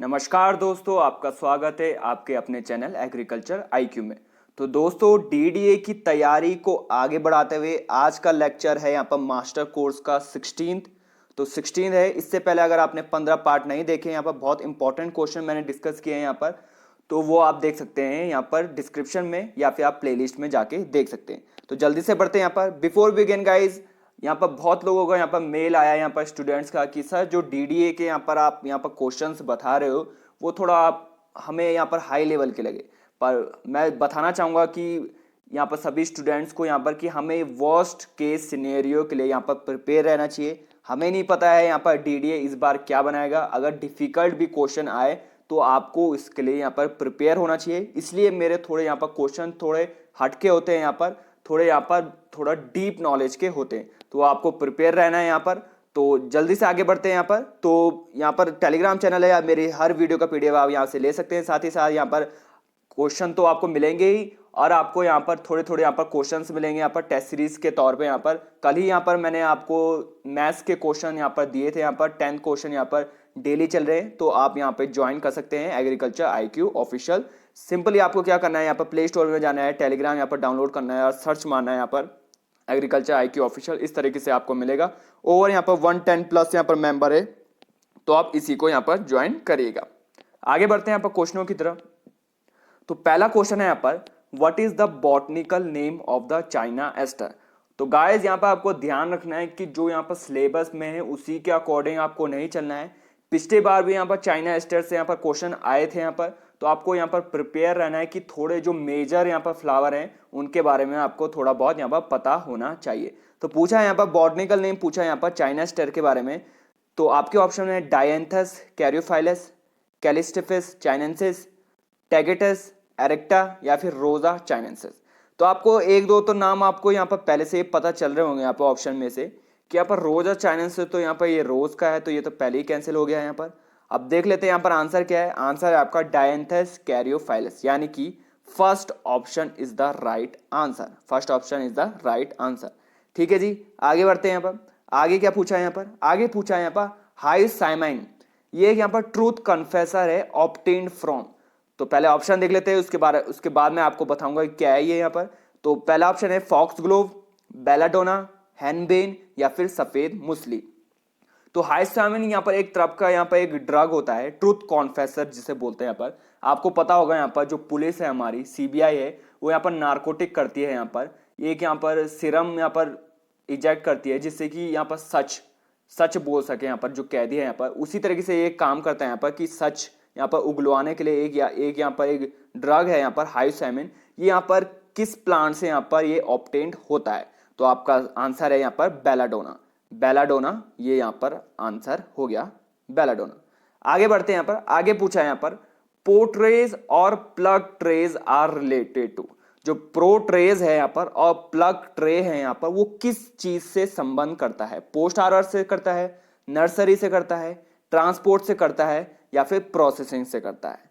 नमस्कार दोस्तों, आपका स्वागत है आपके अपने चैनल एग्रीकल्चर आईक्यू में। तो दोस्तों, डीडीए की तैयारी को आगे बढ़ाते हुए आज का लेक्चर है यहाँ पर मास्टर कोर्स का 16th। तो 16 है। इससे पहले अगर आपने 15 पार्ट नहीं देखे, यहाँ पर बहुत इंपॉर्टेंट क्वेश्चन मैंने डिस्कस किए हैं यहाँ पर, तो वो आप देख सकते हैं यहाँ पर डिस्क्रिप्शन में या फिर आप प्लेलिस्ट में जाके देख सकते हैं। तो जल्दी से बढ़ते हैं यहाँ पर। बिफोर बिगिन गाइज, यहाँ पर बहुत लोगों का यहाँ पर मेल आया यहाँ पर स्टूडेंट्स का कि सर जो डीडीए के यहाँ पर आप यहाँ पर क्वेश्चंस बता रहे हो वो थोड़ा आप हमें यहाँ पर हाई लेवल के लगे। पर मैं बताना चाहूँगा कि यहाँ पर सभी स्टूडेंट्स को यहाँ पर कि हमें वर्स्ट केस सिनेरियो के लिए यहाँ पर प्रिपेयर रहना चाहिए। हमें नहीं पता है यहाँ पर डीडीए इस बार क्या बनाएगा। अगर डिफ़िकल्ट भी क्वेश्चन आए तो आपको इसके लिए यहाँ पर प्रिपेयर होना चाहिए। इसलिए मेरे थोड़े यहाँ पर क्वेश्चन थोड़े हटके होते हैं, यहाँ पर थोड़ा डीप नॉलेज के होते हैं, तो आपको प्रिपेयर रहना है यहाँ पर। तो जल्दी से आगे बढ़ते हैं यहाँ पर। तो यहाँ पर टेलीग्राम चैनल है, या मेरी हर वीडियो का पीडीएफ आप यहाँ से ले सकते हैं। साथ ही साथ यहाँ पर क्वेश्चन तो आपको मिलेंगे ही, और आपको यहाँ पर थोड़े थोड़े यहाँ पर क्वेश्चंस मिलेंगे यहाँ पर टेस्ट सीरीज के तौर पे। यहाँ पर कल ही यहाँ पर मैंने आपको मैथ्स के क्वेश्चन यहाँ पर दिए थे। यहाँ पर 10 क्वेश्चन यहाँ पर डेली चल रहे हैं, तो आप यहाँ पे ज्वाइन कर सकते हैं एग्रीकल्चर आईक्यू ऑफिशियल। सिंपली आपको क्या करना है, यहाँ पर प्ले स्टोर में जाना है, टेलीग्राम यहाँ पर डाउनलोड करना है और सर्च मारना है यहाँ पर एग्रीकल्चर आईक्यू ऑफिशियल। इस तरीके से आपको मिलेगा। ओवर यहाँ पर 110 प्लस यहाँ पर मेंबर है, तो आप इसी को यहाँ पर ज्वाइन करिएगा। आगे बढ़ते हैं यहाँ पर क्वेश्चनों की तरफ। तो पहला क्वेश्चन है यहाँ पर, what is the botanical name of the China aster. तो गाइस यहाँ पर आपको ध्यान रखना है कि जो यहाँ पर सिलेबस में है उसी के अकॉर्डिंग आपको नहीं चलना है। पिछले बार भी यहाँ पर चाइना एस्टर से यहाँ पर क्वेश्चन आए थे यहाँ पर, तो आपको यहाँ पर प्रिपेयर रहना है कि थोड़े जो मेजर यहाँ पर फ्लावर हैं उनके बारे में आपको थोड़ा बहुत यहाँ पर पता होना चाहिए। तो पूछा है यहाँ पर बॉटनिकल नेम, पूछा है यहाँ पर चाइना एस्टर के बारे में। तो आपके ऑप्शन है डायंथस कैरियोफाइलस, कैलिस्टिफिस चाइनेंसिस, टैगेटस एरेक्टा या फिर रोजा चाइनेंसिस। तो आपको एक दो तो नाम आपको यहाँ पर पहले से पता चल रहे होंगे यहाँ पर ऑप्शन में से कि यहाँ पर रोजा चाइनेंसिस, तो यहाँ पर ये रोज का है, तो ये तो पहले ही कैंसिल हो गया है यहाँ पर। अब देख लेते हैं यहाँ पर आंसर क्या है। आंसर है आपका डायंथस कैरियोफाइलस, यानी कि first option is the right answer. First option is the right answer. ठीक है जी, आगे बढ़ते हैं यहाँ पर। आगे क्या पूछा है यहाँ पर, आगे पूछा है यहाँ पर हाई साइमाइन, ये यहाँ पर ट्रूथ कन्फेसर है ऑब्टेन्ड फ्रॉम। तो पहले ऑप्शन देख लेते हैं, उसके बाद मैं आपको बताऊंगा क्या है ये यहाँ पर। तो पहला ऑप्शन है फॉक्स ग्लोव, बेलाडोना, हैनबेन या फिर सफेद मुसली। तो हाइस्टामिन यहाँ पर एक तरह का यहाँ पर एक ड्रग होता है, ट्रूथ कॉन्फेसर जिसे बोलते हैं। यहाँ पर आपको पता होगा यहाँ पर जो पुलिस है हमारी सीबीआई है, वो यहाँ पर नारकोटिक करती है। यहाँ पर एक यहाँ पर सिरम यहाँ पर इजेक्ट करती है जिससे कि यहाँ पर सच बोल सके यहाँ पर जो कैदी है यहाँ पर। उसी तरीके से ये काम करता है यहाँ पर कि सच यहाँ पर उगलवाने के लिए एक यहाँ पर एक ड्रग है यहाँ पर हाइस्टामिन। ये यहाँ पर किस प्लांट से यहाँ पर ये ऑब्टेन्ड होता है। तो आपका आंसर है यहाँ पर बेलाडोना। बेलाडोना ये यहाँ पर आंसर हो गया, बेलाडोना। आगे बढ़ते हैं यहाँ पर। आगे पूछा है यहाँ पर पोर्ट्रेज और plug trays are related to. जो प्रोट्रेज है यहाँ पर और प्लग ट्रे है यहाँ पर, वो किस चीज से संबंध करता है। पोस्ट हार्वेस्ट से करता है, नर्सरी से करता है, ट्रांसपोर्ट से करता है या फिर प्रोसेसिंग से करता है।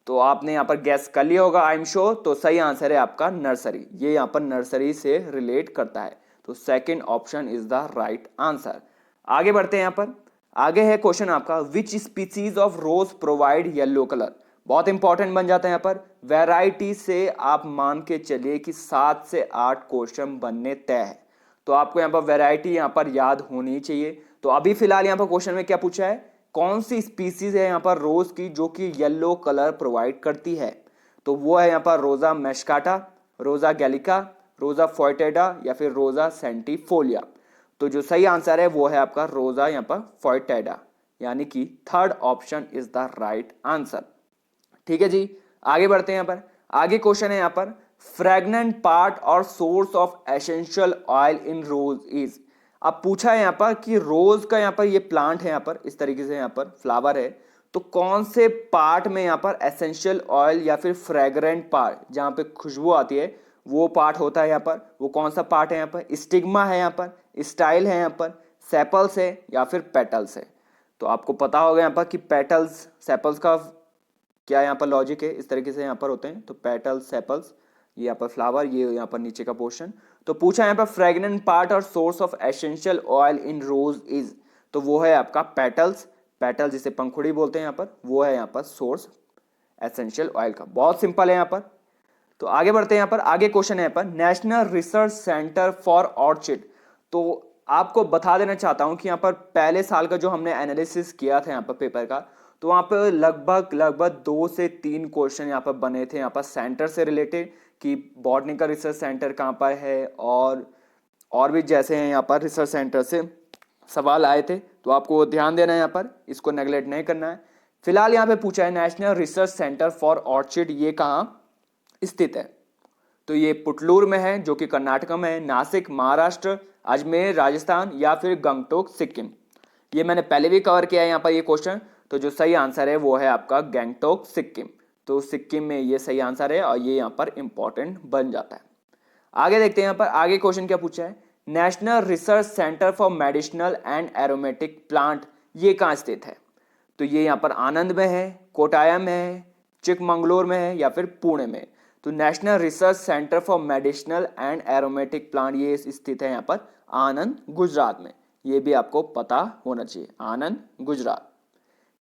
तो आपने यहाँ पर गैस कर लिया होगा आई एम श्योर। तो सही आंसर है आपका नर्सरी, ये यहाँ पर नर्सरी से रिलेट करता है। तो second option is the right answer. आगे बढ़ते हैं यहाँ पर। आगे है क्वेश्चन आपका, which species of rose provide yellow colour. बहुत इंपॉर्टेंट बन जाता है यहाँ पर। वैरायटी से आप मान के चलिए कि 7 से 8 क्वेश्चन बनने तय है, तो आपको यहाँ पर वैरायटी यहाँ पर याद होनी चाहिए। तो अभी फिलहाल यहाँ पर क्वेश्चन में क्या पूछा है, कौन सी स्पीसीज है यहाँ पर रोज की जो कि येलो कलर प्रोवाइड करती है। तो वो है यहाँ पर रोजा मैस्काटा, रोजा गैलिका, रोजा फॉयटेडा या फिर रोजा सेंटिफोलिया। तो जो सही आंसर है वो है आपका रोजा यहाँ पर फॉयटेडा, यानी कि third option is the right answer. ठीक है जी, आगे बढ़ते हैं यहाँ पर। आगे क्वेश्चन है यहाँ पर, फ्रेगनेंट पार्ट और source of essential oil in rose is. अब पूछा है यहाँ पर कि रोज का यहाँ पर ये प्लांट है, यहाँ पर इस तरीके से यहाँ पर फ्लावर है, तो कौन से पार्ट में यहाँ पर एसेंशियल ऑयल या फिर फ्रेग्रेंट पार्ट जहाँ पे खुशबू आती है वो पार्ट होता है यहाँ पर। वो कौन सा पार्ट है यहाँ पर, स्टिग्मा है यहाँ पर, स्टाइल है यहाँ पर, सेपल्स है या फिर पेटल्स है। तो आपको पता होगा यहाँ पर कि पेटल्स सेपल्स का क्या यहाँ पर लॉजिक है, इस तरीके से यहाँ पर होते हैं। तो पेटल्स सेपल्स, ये यहाँ पर फ्लावर, ये यहाँ पर नीचे का पोर्शन। तो पूछा यहाँ पर फ्रेग्रेंट पार्ट और source of essential oil in rose is, तो वो है आपका पेटल्स। पेटल जिसे पंखुड़ी बोलते हैं यहाँ पर, वो है यहाँ पर सोर्स एसेंशियल ऑयल का। बहुत सिंपल है यहाँ पर। तो आगे बढ़ते हैं यहाँ पर। आगे क्वेश्चन है यहाँ पर national research centre for orchid. तो आपको बता देना चाहता हूं कि यहाँ पर पहले साल का जो हमने एनालिसिस किया था यहाँ पर पेपर का, तो वहाँ पर लगभग 2 से 3 क्वेश्चन यहाँ पर बने थे यहाँ पर सेंटर से रिलेटेड, कि बॉटनिकल रिसर्च सेंटर कहाँ पर है, और भी जैसे हैं यहाँ पर रिसर्च सेंटर से सवाल आए थे। तो आपको ध्यान देना है यहाँ पर, इसको नेगलेक्ट नहीं करना है। फिलहाल यहाँ पे पूछा है national research centre for orchid ये कहाँ स्थित है। तो ये पुटलूर में है जो कि कर्नाटक में है, नासिक महाराष्ट्र, अजमेर राजस्थान, या फिर गंगटोक सिक्किम। ये मैंने पहले भी कवर किया है यहाँ पर ये क्वेश्चन। तो जो सही आंसर है वो है आपका गंगटोक सिक्किम। तो सिक्किम में ये सही आंसर है और ये यहाँ पर इंपॉर्टेंट बन जाता है। आगे देखते हैं यहाँ पर आगे क्वेश्चन क्या पूछा है। National research centre for medicinal and aromatic plant ये कहाँ स्थित है। तो ये यहाँ पर आनंद में है, कोटायम में है, चिकमंगलूर में है, या फिर पुणे में। तो national research centre for medicinal and aromatic plant ये स्थित है यहाँ पर आनंद गुजरात में। ये भी आपको पता होना चाहिए, आनंद गुजरात।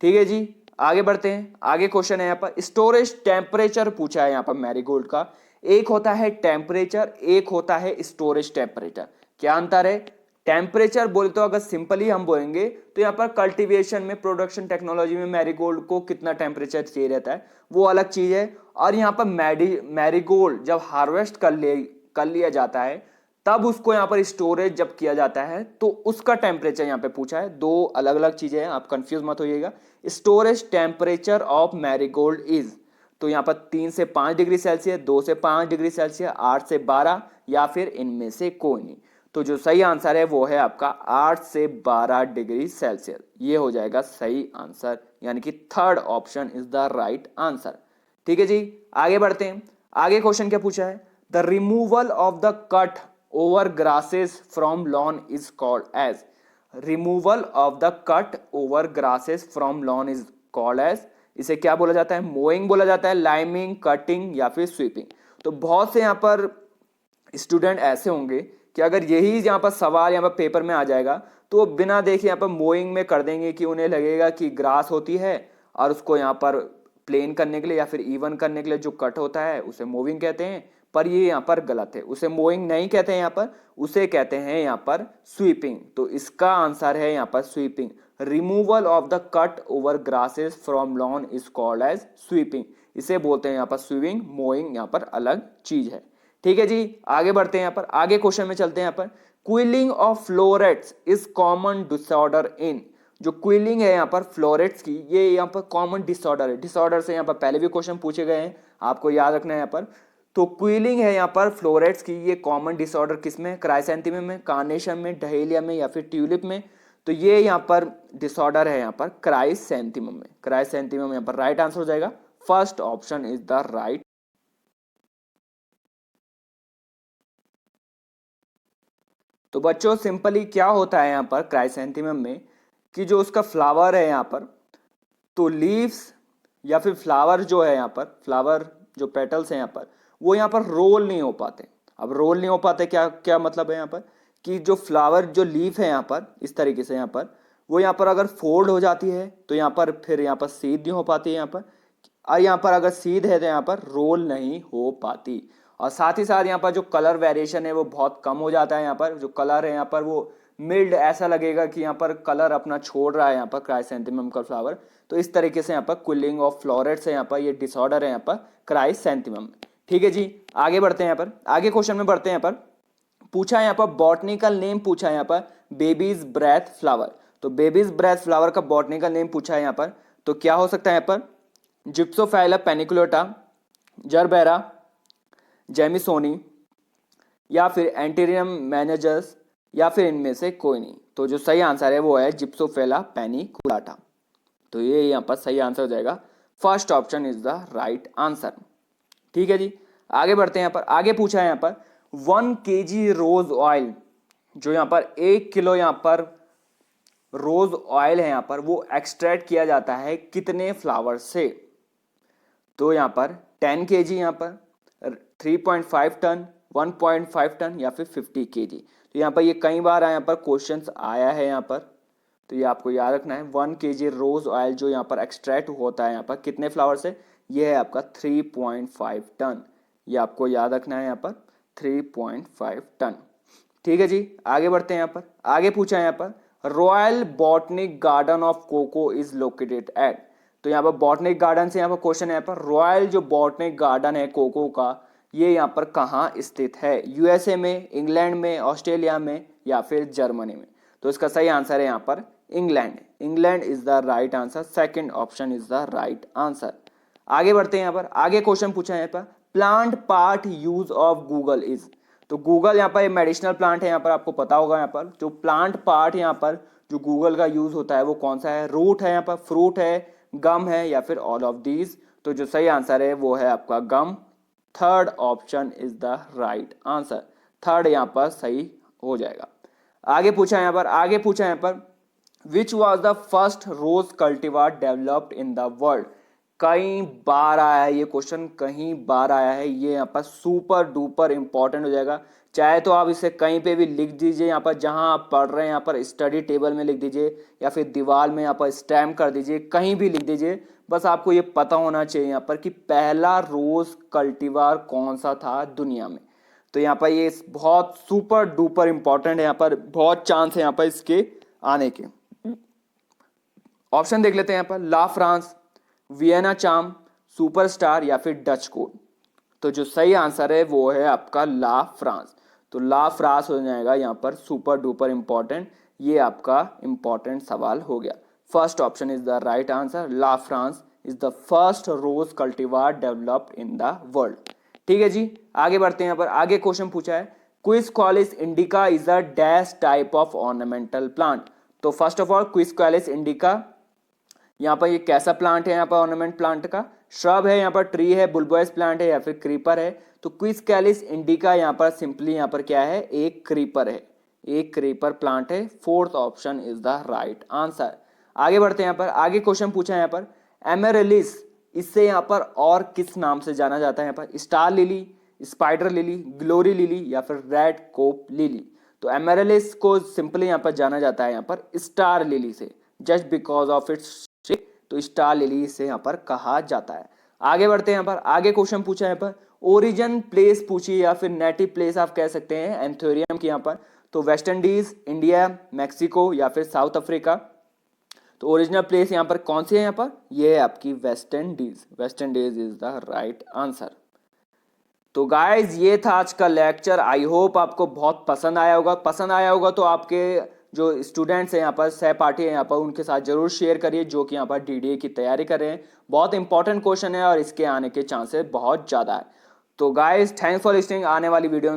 ठीक है जी, आगे बढ़ते हैं। आगे क्वेश्चन है यहाँ पर स्टोरेज टेम्परेचर पूछा है यहाँ पर मैरीगोल्ड का। एक होता है टेम्परेचर, एक होता है स्टोरेज टेम्परेचर। क्या अंतर है। टेम्परेचर बोले तो अगर सिंपली हम बोलेंगे तो यहाँ पर कल्टीवेशन में, प्रोडक्शन टेक्नोलॉजी में मैरीगोल्ड को कितना टेम्परेचर चाहिए रहता है वो अलग चीज है। और यहाँ पर मैरीगोल्ड जब हार्वेस्ट कर लिया जाता है तब उसको यहाँ पर स्टोरेज जब किया जाता है तो उसका टेम्परेचर यहाँ पे पूछा है। 2 अलग अलग चीजें हैं, आप कंफ्यूज मत होइएगा। Storage temperature of marigold is, तो यहाँ पर 3 से 5 डिग्री सेल्सियस, 2 से 5 डिग्री सेल्सियस, 8 से 12, या फिर इनमें से कोई नहीं। तो जो सही आंसर है वो है आपका 8 से 12 डिग्री सेल्सियस। ये हो जाएगा सही आंसर, यानी कि third option is the right answer. ठीक है जी, आगे बढ़ते हैं। आगे क्वेश्चन क्या पूछा है। The removal of the cut over grasses from lawn is called as. Removal of the cut over grasses from lawn is called as. इसे क्या बोला जाता है। मोइंग बोला जाता है, लाइमिंग, कटिंग, या फिर स्वीपिंग। तो बहुत से यहाँ पर स्टूडेंट ऐसे होंगे कि अगर यही यहाँ पर सवाल यहाँ पर पेपर में आ जाएगा तो वो बिना देखे यहाँ पर मोइंग में कर देंगे, कि उन्हें लगेगा कि ग्रास होती है और उसको यहाँ पर प्लेन करने के लिए या फिर इवन करने के लिए जो कट होता है उसे मूविंग कहते हैं। पर ये यहाँ पर गलत है, उसे मोइंग नहीं कहते हैं यहाँ पर, उसे कहते हैं यहाँ पर स्वीपिंग। तो इसका आंसर है यहाँ पर sweeping. Removal of the cut over grasses from lawn is called as sweeping. इसे बोलते हैं यहाँ पर स्वीपिंग, मोइंग यहाँ पर अलग चीज है। ठीक है जी, आगे बढ़ते हैं यहाँ पर। आगे क्वेश्चन में चलते हैं यहाँ पर। Quilling of florets is common disorder in. जो क्विलिंग है यहाँ पर फ्लोरेट्स की, ये यहाँ पर कॉमन डिसऑर्डर है। डिसऑर्डर से यहाँ पर पहले भी क्वेश्चन पूछे गए हैं, आपको याद रखना है यहाँ पर। तो क्विलिंग है यहाँ पर फ्लोरेट्स की, ये कॉमन डिसऑर्डर किसमें, क्राइसैंथेमम में, कार्नेशन में, डहेलिया में, या फिर ट्यूलिप में। तो ये यहाँ पर डिसऑर्डर है यहाँ पर क्राइसैंथेमम में। क्राइसैंथेमम यहाँ पर राइट आंसर हो जाएगा। First option is the right. तो बच्चों सिंपली क्या होता है यहाँ पर क्राइसैंथेमम में, कि जो उसका फ्लावर है यहाँ पर, तो लीव्स या फिर फ्लावर जो है यहाँ पर, फ्लावर जो पेटल्स हैं यहाँ पर, वो यहाँ पर रोल नहीं हो पाते। अब रोल नहीं हो पाते क्या क्या मतलब है यहाँ पर, कि जो फ्लावर जो लीफ है यहाँ पर इस तरीके से यहाँ पर, वो यहाँ पर अगर फोल्ड हो जाती है तो यहाँ पर फिर यहाँ पर सीध नहीं हो पाती है यहाँ पर, और यहाँ पर अगर सीध है तो यहाँ पर रोल नहीं हो पाती। और साथ ही साथ यहाँ पर जो कलर वेरिएशन है वो बहुत कम हो जाता है। यहाँ पर जो कलर है यहाँ पर वो मिल्ड, ऐसा लगेगा कि यहाँ पर कलर अपना छोड़ रहा है यहाँ पर क्राइसैंथेमम का फ्लावर। तो इस तरीके से यहाँ पर क्विलिंग ऑफ फ्लोरेट्स है यहाँ पर, ये डिसऑर्डर है यहाँ पर क्राइसैंथेमम। ठीक है जी, आगे बढ़ते हैं यहाँ पर। आगे क्वेश्चन में बढ़ते हैं यहाँ पर। पूछा है यहाँ पर बॉटनिकल नेम पूछा है यहाँ पर बेबीज ब्रेथ फ्लावर। तो बेबीज ब्रेथ फ्लावर का बॉटनिकल नेम पूछा है यहाँ पर। तो क्या हो सकता है यहाँ पर, जिप्सोफाइला पेनिकुलेटा, जरबेरा, जेमिसोनी, या फिर एंटीरियम मैनेजर्स, या फिर इनमें से कोई नहीं। तो जो सही आंसर है वो है जिप्सोफेला पेनिकुलाटा। तो ये यहाँ पर सही आंसर हो जाएगा। First option is the right answer. ठीक है जी, आगे बढ़ते हैं यहाँ पर। आगे पूछा है यहाँ पर 1 kg रोज ऑयल, जो यहाँ पर 1 किलो यहाँ पर रोज ऑयल है यहाँ पर, वो एक्सट्रैक्ट किया जाता है कितने फ्लावर से। तो यहाँ पर 10 kg, यहाँ पर 3.5 टन, 1.5 टन, या फिर 50 kg। तो यहाँ पर ये कई बार यहाँ पर क्वेश्चंस आया है यहाँ पर। तो ये आपको याद रखना है। 1 kg रोज ऑयल जो यहाँ पर एक्सट्रैक्ट होता है यहाँ पर कितने फ्लावर से, ये है आपका 3.5 टन। ये आपको याद रखना है यहाँ पर 3.5 टन। ठीक है जी, आगे बढ़ते हैं। यहाँ पर आगे पूछा है यहाँ पर रॉयल बॉटनिक गार्डन ऑफ कोको इज लोकेटेड एट। तो यहाँ पर बॉटनिक गार्डन से यहाँ पर क्वेश्चन है यहाँ पर रॉयल जो बॉटनिक गार्डन है कोको का, ये यहाँ पर कहाँ स्थित है, यूएसए में, इंग्लैंड में, ऑस्ट्रेलिया में या फिर जर्मनी में। तो इसका सही आंसर है यहाँ पर England. England is the right answer, second option is the right answer. आगे बढ़ते हैं। यहाँ पर आगे क्वेश्चन पूछा है यहाँ पर plant part use of Google is. तो गूगल यहाँ पर मेडिसिनल प्लांट है, यहाँ पर आपको पता होगा। यहाँ पर जो प्लांट पार्ट यहाँ पर जो गूगल का यूज होता है वो कौन सा है, रूट है, यहाँ पर फ्रूट है, गम है या फिर ऑल ऑफ दीज। तो जो सही आंसर है वो है आपका gum. Third option is the right answer, third यहाँ पर सही हो जाएगा। आगे पूछा है यहाँ पर which was the first rose cultivar developed in the world. कई बार आया है ये क्वेश्चन, कहीं बार आया है ये, यहाँ पर सुपर डुपर इंपॉर्टेंट हो जाएगा। चाहे तो आप इसे कहीं पे भी लिख दीजिए, यहाँ पर जहां आप पढ़ रहे हैं यहाँ पर स्टडी टेबल में लिख दीजिए या फिर दीवार में यहाँ पर स्टैम्प कर दीजिए, कहीं भी लिख दीजिए। बस आपको ये पता होना चाहिए यहाँ पर कि पहला रोज कल्टीवार कौन सा था दुनिया में। तो यहाँ पर ये बहुत सुपर डुपर इंपॉर्टेंट है, यहाँ पर बहुत चांस है यहाँ पर इसके आने के। ऑप्शन देख लेते हैं यहाँ पर ला फ्रांस, वियना चार्म, सुपरस्टार या फिर डच कोड। तो जो सही आंसर है वो है आपका ला फ्रांस। तो ला फ्रांस हो जाएगा यहाँ पर सुपर डुपर इंपॉर्टेंट, ये आपका इंपॉर्टेंट सवाल हो गया। First option is the right answer, La France is the first rose cultivar developed in the world. ठीक है जी, आगे बढ़ते हैं। यहाँ पर आगे क्वेश्चन पूछा है Quisqualis indica is a dash type of ornamental plant. तो first of all Quisqualis indica यहाँ पर ये कैसा प्लांट है, यहाँ पर ऑर्नामेंट प्लांट का श्रब है, यहाँ पर ट्री है, बुलबोयस प्लांट है या फिर क्रीपर है। तो क्विस्क्वालिस इंडिका यहाँ पर सिंपली यहाँ पर क्या है, एक क्रीपर है, एक क्रीपर प्लांट है। Fourth option is the right answer. आगे बढ़ते हैं। यहाँ पर आगे क्वेश्चन पूछा है यहाँ पर एमेरेलिस, इससे यहाँ पर और किस नाम से जाना जाता है, यहाँ पर star lily, spider lily, glory lily या फिर रेड कोप लिली। तो एमेरेलिस को सिंपली यहाँ पर जाना जाता है यहाँ पर स्टार लिली से, जस्ट बिकॉज ऑफ इट्स। तो स्टार लिली से यहाँ पर कहा जाता है। आगे बढ़ते हैं। यहाँ पर आगे क्वेश्चन पूछा है यहाँ पर ओरिजिन प्लेस पूछी या फिर नेटिव प्लेस आप कह सकते हैं एंथोरियम की यहाँ पर। तो वेस्ट इंडीज, इंडिया, मैक्सिको या फिर साउथ अफ्रीका। तो ओरिजिनल प्लेस यहाँ पर कौन सी है, यहाँ पर ये है आपकी West Indies. West Indies is the right answer. तो गाइज ये था आज का लेक्चर। आई होप आपको बहुत पसंद आया होगा। तो आपके जो स्टूडेंट्स हैं यहाँ पर, सहपाठी हैं यहाँ पर, उनके साथ जरूर शेयर करिए जो कि यहाँ पर डीडीए की तैयारी कर रहे हैं। बहुत इंपॉर्टेंट क्वेश्चन है और इसके आने के चांसेस बहुत ज़्यादा है। तो गाइज थैंक्स फॉर लिसनिंग। आने वाली वीडियो